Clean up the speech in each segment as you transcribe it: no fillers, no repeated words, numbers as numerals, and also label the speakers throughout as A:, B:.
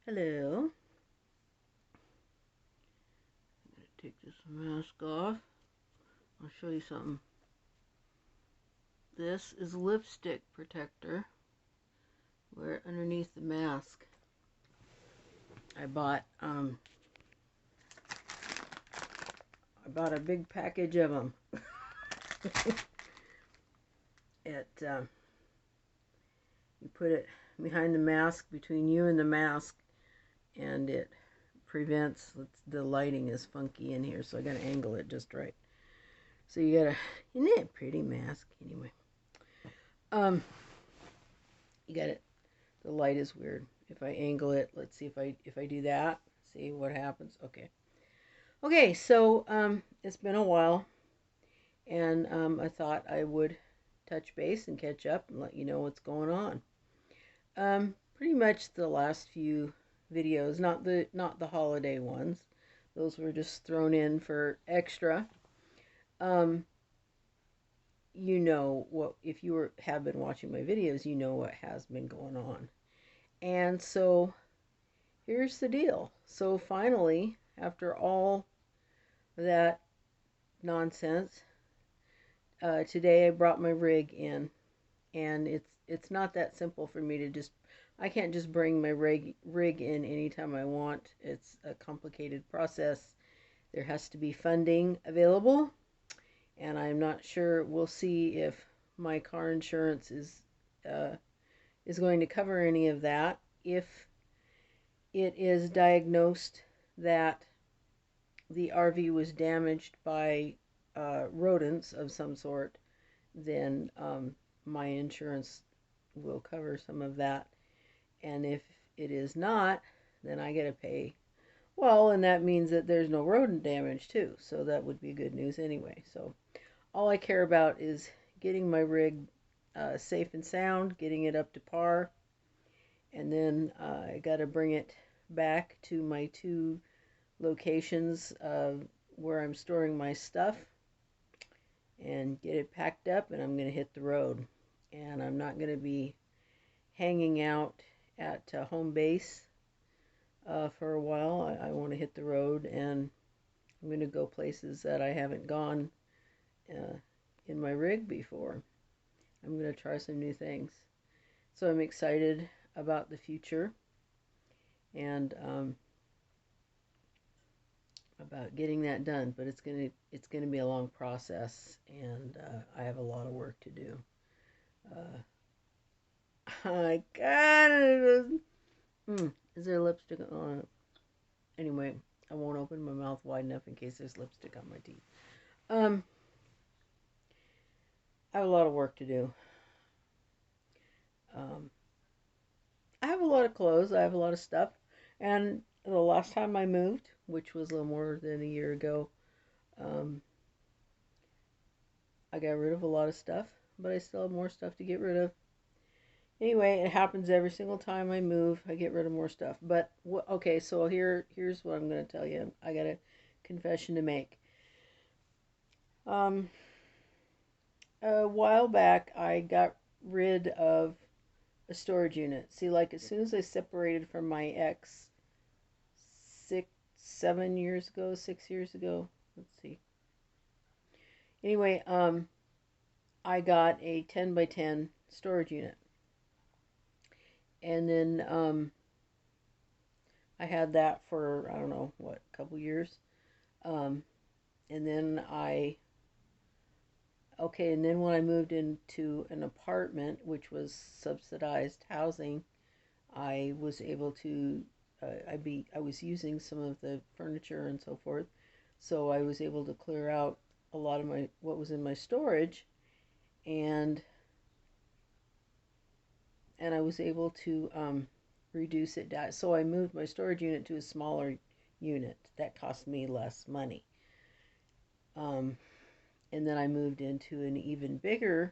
A: Hello. I'm going to take this mask off. I'll show you something. This is lipstick protector. Wear it underneath the mask. I bought a big package of them. You put it behind the mask, between you and the mask, and it prevents, the lighting is funky in here, so I gotta angle it just right. So you gotta, isn't it a pretty mask anyway? You got it. The light is weird. If I angle it, let's see if I do that. See what happens. Okay. Okay, so it's been a while, and I thought I would touch base and catch up and let you know what's going on. Pretty much the last few videos, not the holiday ones. Those were just thrown in for extra. Um, you know what, if you have been watching my videos, you know what has been going on. And so here's the deal. So finally, after all that nonsense, today I brought my rig in, and it's not that simple for me to just. I can't just bring my rig in anytime I want. It's a complicated process. There has to be funding available, and I'm not sure. We'll see if my car insurance is going to cover any of that. If it is diagnosed that the RV was damaged by rodents of some sort, then my insurance will cover some of that. And if it is not, then I get to pay. Well, and that means that there's no rodent damage too, so that would be good news anyway. So all I care about is getting my rig safe and sound, getting it up to par, and then I got to bring it back to my two locations where I'm storing my stuff and get it packed up, and I'm going to hit the road. And I'm not going to be hanging out at home base for a while. I want to hit the road, and I'm going to go places that I haven't gone in my rig before. I'm going to try some new things. So I'm excited about the future, and about getting that done, but it's gonna be a long process, and I have a lot of work to do. I got it. Is there lipstick on it? Anyway, I won't open my mouth wide enough in case there's lipstick on my teeth. Um, I have a lot of work to do. Um, I have a lot of clothes. I have a lot of stuff, and the last time I moved, which was a little more than a year ago, um, I got rid of a lot of stuff, but I still have more stuff to get rid of. Anyway, it happens every single time I move. I get rid of more stuff. But okay, so here's what I'm going to tell you. I got a confession to make. Um, a while back, I got rid of a storage unit. See, like as soon as I separated from my ex, 7 years ago, 6 years ago. Let's see. Anyway, I got a 10 by 10 storage unit, and then I had that for, I don't know what, a couple years. Um, and then and then when I moved into an apartment, which was subsidized housing, I was able to, I was using some of the furniture and so forth, so I was able to clear out a lot of what was in my storage, and I was able to reduce it down. So I moved my storage unit to a smaller unit that cost me less money. Um, and then I moved into an even bigger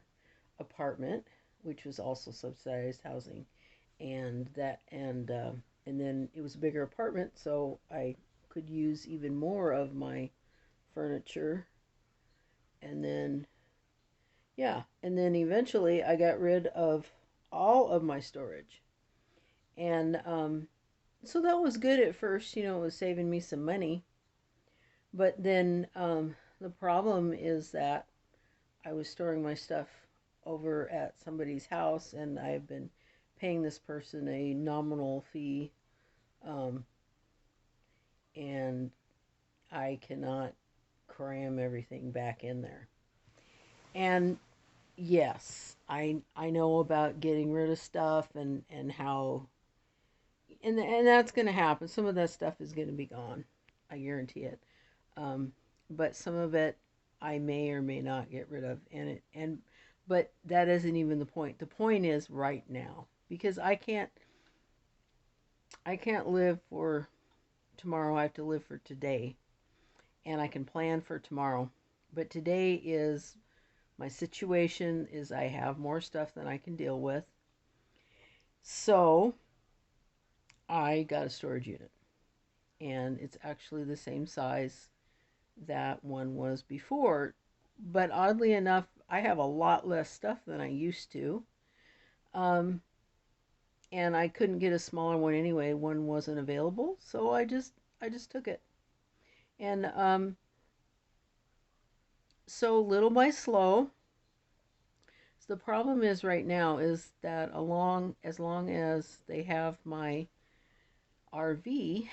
A: apartment, which was also subsidized housing, and then it was a bigger apartment, so I could use even more of my furniture, and then and then eventually I got rid of all of my storage, and So that was good at first, it was saving me some money. But then the problem is that I was storing my stuff over at somebody's house, and I've been paying this person a nominal fee, um, and I cannot cram everything back in there. And yes, I know about getting rid of stuff and how and that's going to happen. Some of that stuff is going to be gone. I guarantee it. Um, but some of it I may or may not get rid of, but that isn't even the point. The point is right now, because I can't live for tomorrow. I have to live for today, and I can plan for tomorrow. But today is my situation is I have more stuff than I can deal with. So I got a storage unit, and it's actually the same size that one was before. But oddly enough, I have a lot less stuff than I used to. Um, and I couldn't get a smaller one anyway. One wasn't available, so I just took it. And so little by slow. So the problem is right now is that as long as they have my RV,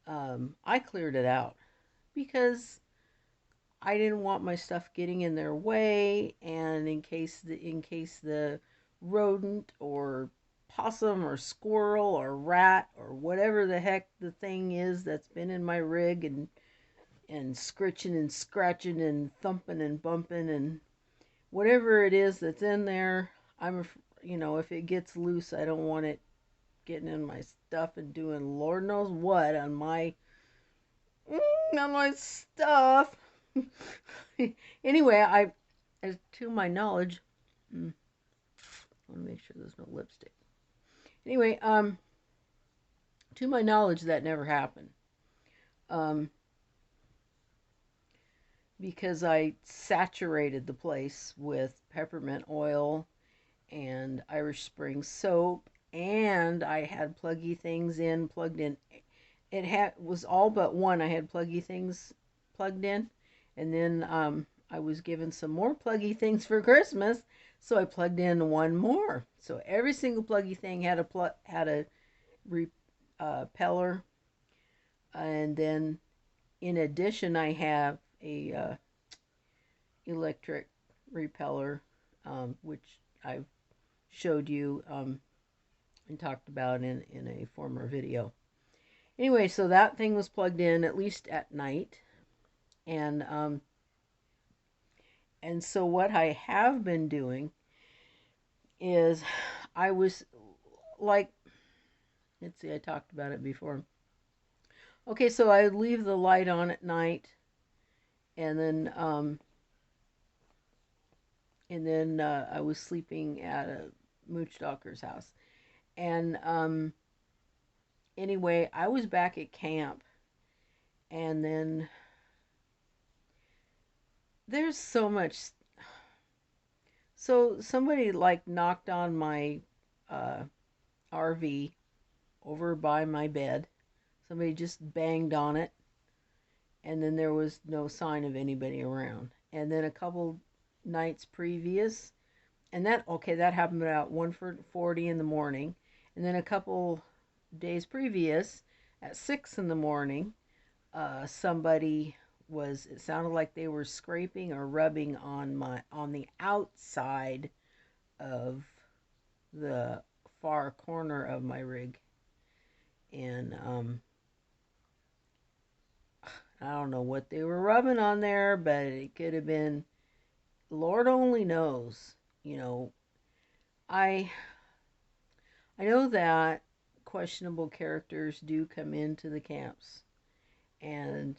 A: I cleared it out because I didn't want my stuff getting in their way, and in case the rodent or possum or squirrel or rat or whatever the heck the thing is that's been in my rig and scritching and scratching and thumping and bumping and whatever it is that's in there, if it gets loose, I don't want it getting in my stuff and doing Lord knows what on my stuff. Anyway, as to my knowledge, I want to make sure there's no lipstick. Anyway, to my knowledge, that never happened. Um, because I saturated the place with peppermint oil and Irish Spring soap, and I had plugged in. It was all but one. I had pluggy things plugged in, and then I was given some more pluggy things for Christmas, so I plugged in one more. So every single pluggy thing had a repeller, and then in addition, I have a electric repeller, which I've showed you and talked about in a former video. Anyway, so that thing was plugged in at least at night, and so what I have been doing is I was like, let's see, I talked about it before. Okay, so I would leave the light on at night, and then I was sleeping at a mooch doctor's house, and anyway, I was back at camp, and then there's so much. So somebody like knocked on my uh, RV over by my bed. Somebody just banged on it, and then there was no sign of anybody around. And then a couple nights previous, that happened about 1:40 in the morning, and then a couple days previous at 6 in the morning, somebody was it sounded like they were scraping or rubbing on the outside of the far corner of my rig, and I don't know what they were rubbing on there, but it could have been, Lord only knows. You know, I I know that questionable characters do come into the camps, and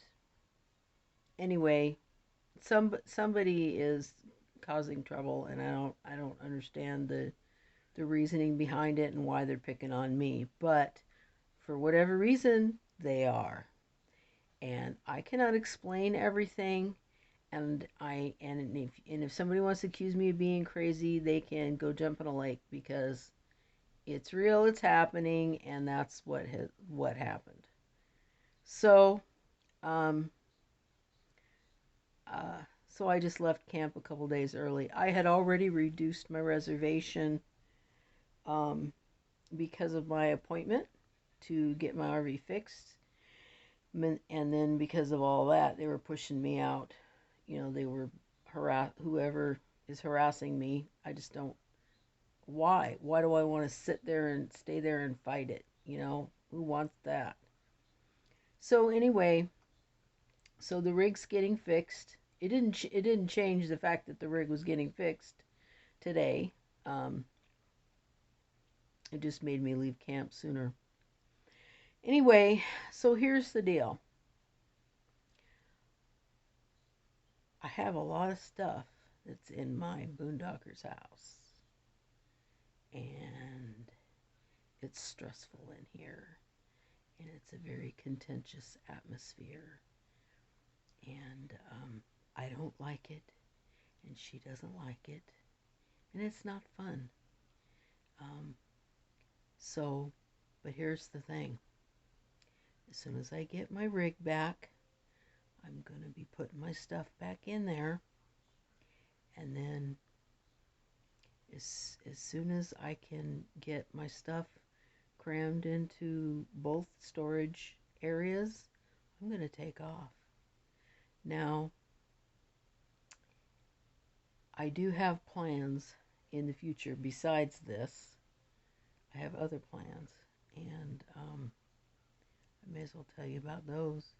A: anyway, somebody is causing trouble, and I don't understand the reasoning behind it and why they're picking on me, but for whatever reason they are, and I cannot explain everything. And if somebody wants to accuse me of being crazy, they can go jump in a lake, because It's real, it's happening, and that's what happened. So, um, so I just left camp a couple days early. I had already reduced my reservation um, because of my appointment to get my RV fixed. And then because of all that, they were pushing me out. They were whoever is harassing me. I just don't. Why? Why do I want to sit there and stay there and fight it? Who wants that? So anyway, so the rig's getting fixed. It didn't change the fact that the rig was getting fixed today. Um, it just made me leave camp sooner. Anyway, so here's the deal. I have a lot of stuff that's in my boondocker's house, and it's stressful in here, and it's a very contentious atmosphere, and I don't like it, and she doesn't like it, and it's not fun. Um, so, but here's the thing. As soon as I get my rig back, I'm going to be putting my stuff back in there, and then as soon as I can get my stuff crammed into both storage areas, I'm going to take off. Now, I do have plans in the future besides this. I have other plans, and I may as well tell you about those.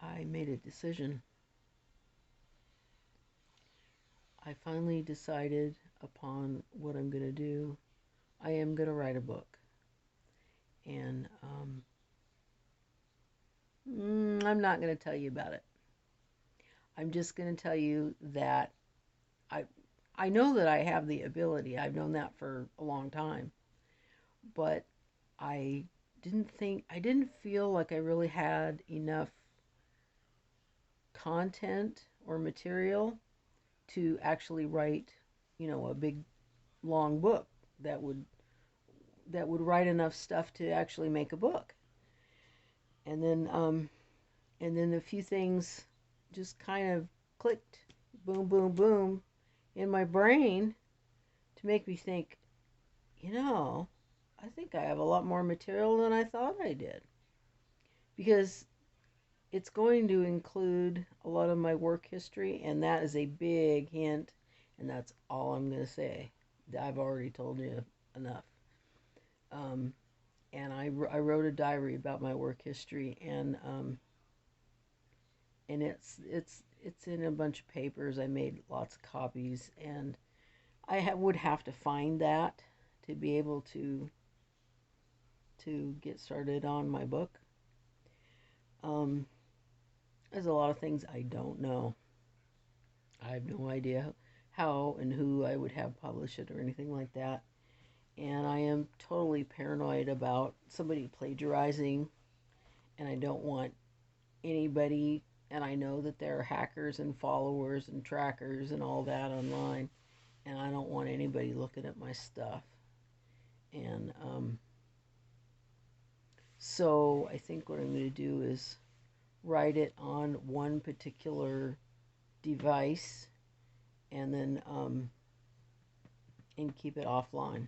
A: I made a decision. I finally decided upon what I'm going to do. I am going to write a book. And I'm not going to tell you about it. I'm just going to tell you that I I know that I have the ability. I've known that for a long time. But I I didn't feel like I really had enough content or material to actually write, a big long book that would write enough stuff to actually make a book. And then a few things just kind of clicked, boom, boom, boom, in my brain to make me think, you know, I think I have a lot more material than I thought I did. Because it's going to include a lot of my work history, and that is a big hint, and that's all I'm going to say. I've already told you enough. Um, and I wrote a diary about my work history, and it's in a bunch of papers. I made lots of copies, and would have to find that to be able to get started on my book. Um, there's a lot of things I don't know. I have no idea how and who I would have publish it or anything like that. And I am totally paranoid about somebody plagiarizing, and I don't want anybody, and I know that there are hackers and followers and trackers and all that online, and I don't want anybody looking at my stuff. And so I think what I'm going to do is write it on one particular device, and then and keep it offline.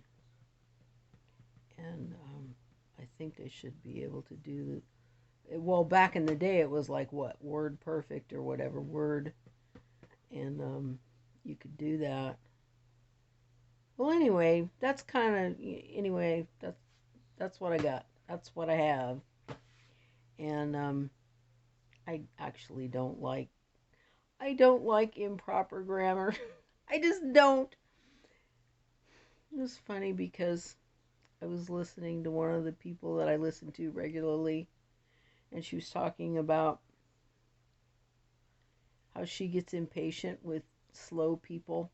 A: And I think I should be able to do well. Back in the day, it was like what, Word Perfect or whatever, Word, and you could do that. Well, anyway, that's what I got. That's what I have, and I actually don't like improper grammar. I just don't. It was funny because I was listening to one of the people that I listen to regularly, and she was talking about how she gets impatient with slow people.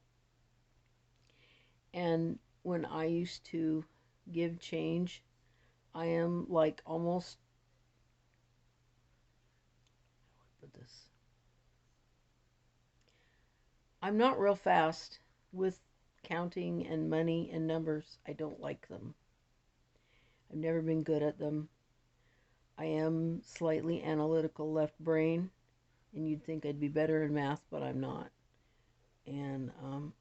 A: And when I used to give change, I am like almost, put this, I'm not real fast with counting and money and numbers. I don't like them. I've never been good at them. I am slightly analytical left brain, and you'd think I'd be better in math, but I'm not. And I'm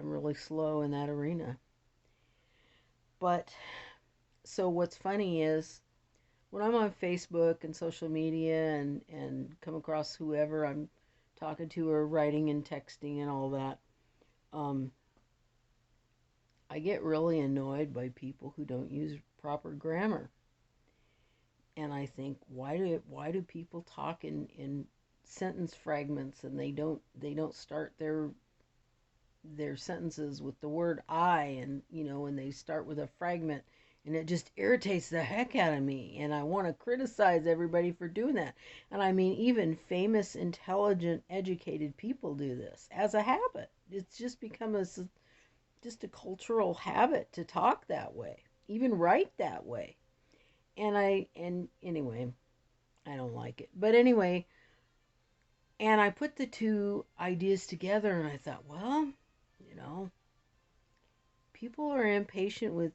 A: really slow in that arena. But so what's funny is when I'm on Facebook and social media and come across whoever I'm talking to or writing and texting and all that, um, I get really annoyed by people who don't use proper grammar. And I think, why do people talk in sentence fragments, and they don't start their sentences with the word I, and and they start with a fragment, and it just irritates the heck out of me, and I want to criticize everybody for doing that. And I mean, even famous, intelligent, educated people do this as a habit. It's just become just a cultural habit to talk that way, even write that way. And anyway, I don't like it. But anyway, and I put the two ideas together, and I thought, well, you know, people are impatient with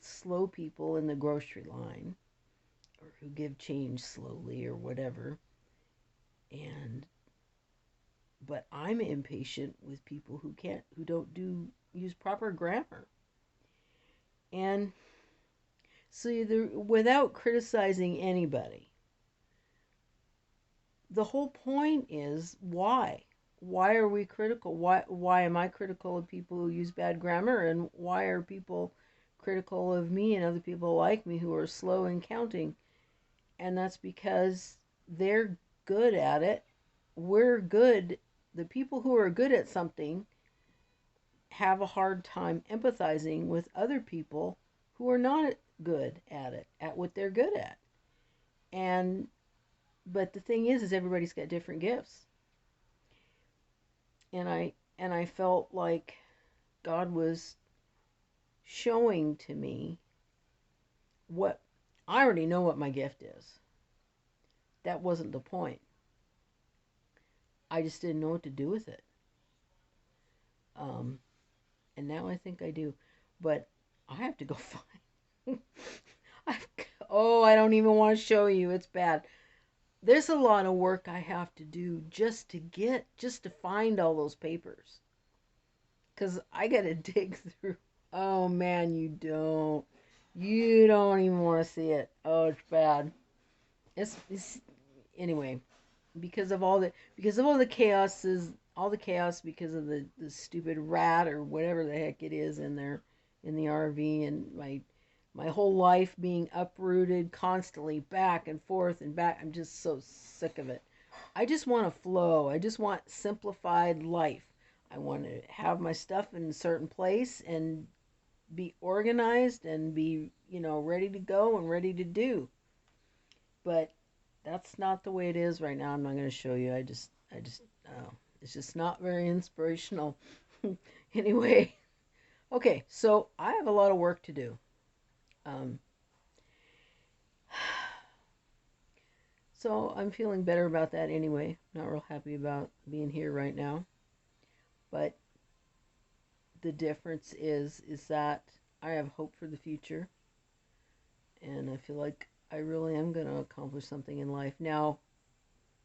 A: slow people in the grocery line, or who give change slowly or whatever. And but I'm impatient with people who don't use proper grammar. And so without criticizing anybody, the whole point is why? Why are we critical? Why am I critical of people who use bad grammar, and why are people critical of me and other people like me who are slow in counting? And that's because they're good at it. We're good. The people who are good at something have a hard time empathizing with other people who are not good at it, at what they're good at. And but the thing is everybody's got different gifts. And I felt like God was showing to me what I already know what my gift is. That wasn't the point. I just didn't know what to do with it. Um, and now I think I do. But I have to go find. I've, oh, I don't even want to show you. It's bad. There's a lot of work I have to do just to find all those papers. Because I got to dig through. Oh man, you don't. You don't even want to see it. Oh, it's bad. It's anyway, because of all the chaos because of the stupid rat or whatever the heck it is in there in the RV, and my whole life being uprooted constantly back and forth and back. I'm just so sick of it. I just want to flow. I just want simplified life. I want to have my stuff in a certain place and be organized and be, ready to go and ready to do. But that's not the way it is right now. I'm not going to show you. It's just not very inspirational. Anyway, okay, so I have a lot of work to do. Um, so I'm feeling better about that anyway. Not real happy about being here right now. But the difference is that I have hope for the future, and I feel like I really am going to accomplish something in life. Now,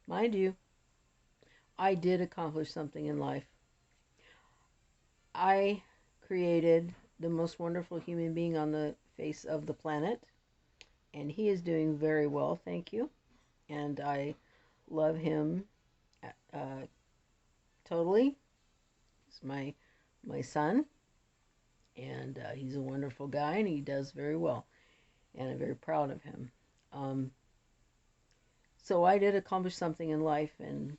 A: mind you, I did accomplish something in life. I created the most wonderful human being on the face of the planet, and he is doing very well, thank you. And I love him uh, totally. He's my son, and he's a wonderful guy, and he does very well, and I'm very proud of him. Um, so I did accomplish something in life, and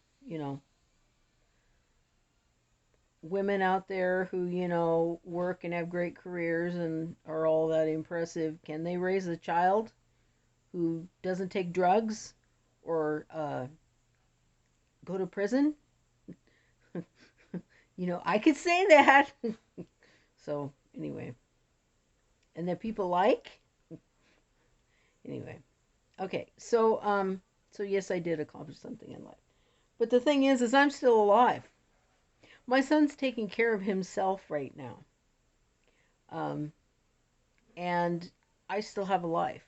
A: women out there who work and have great careers and are all that impressive, can they raise a child who doesn't take drugs or go to prison? I could say that. So anyway, and that people like. Anyway, okay. So yes, I did accomplish something in life, but the thing is I'm still alive. My son's taking care of himself right now. Um, and I still have a life.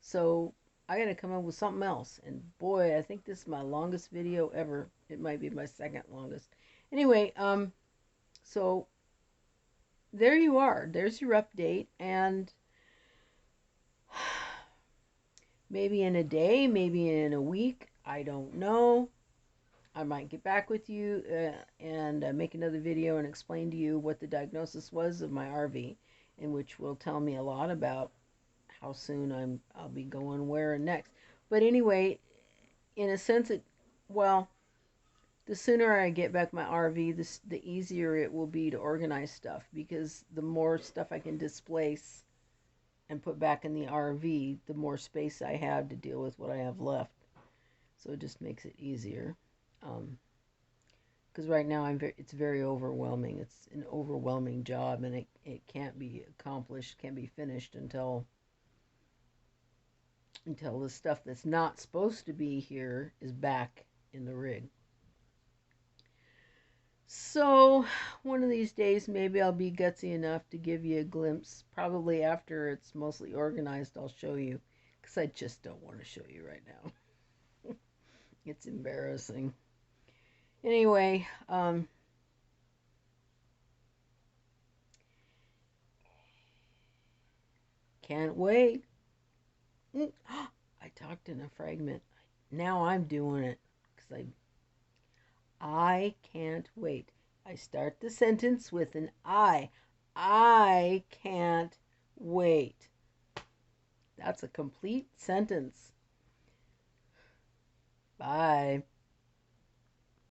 A: So I got to come up with something else. And boy, I think this is my longest video ever. It might be my second longest. Anyway, so there you are. There's your update. And maybe in a day, maybe in a week, I don't know. I might get back with you and make another video and explain to you what the diagnosis was of my RV, in which will tell me a lot about how soon I'll be going where and next. But anyway, in a sense, well, the sooner I get back my RV, the easier it will be to organize stuff, because the more stuff I can displace and put back in the RV, the more space I have to deal with what I have left. So it just makes it easier. Because right now it's very overwhelming. It's an overwhelming job, and it can't be accomplished, can't be finished until the stuff that's not supposed to be here is back in the rig. So one of these days, maybe I'll be gutsy enough to give you a glimpse. Probably after it's mostly organized, I'll show you, because I just don't want to show you right now. It's embarrassing. Anyway, can't wait. I talked in a fragment. Now I'm doing it because I can't wait. I start the sentence with an I. I can't wait. That's a complete sentence. Bye.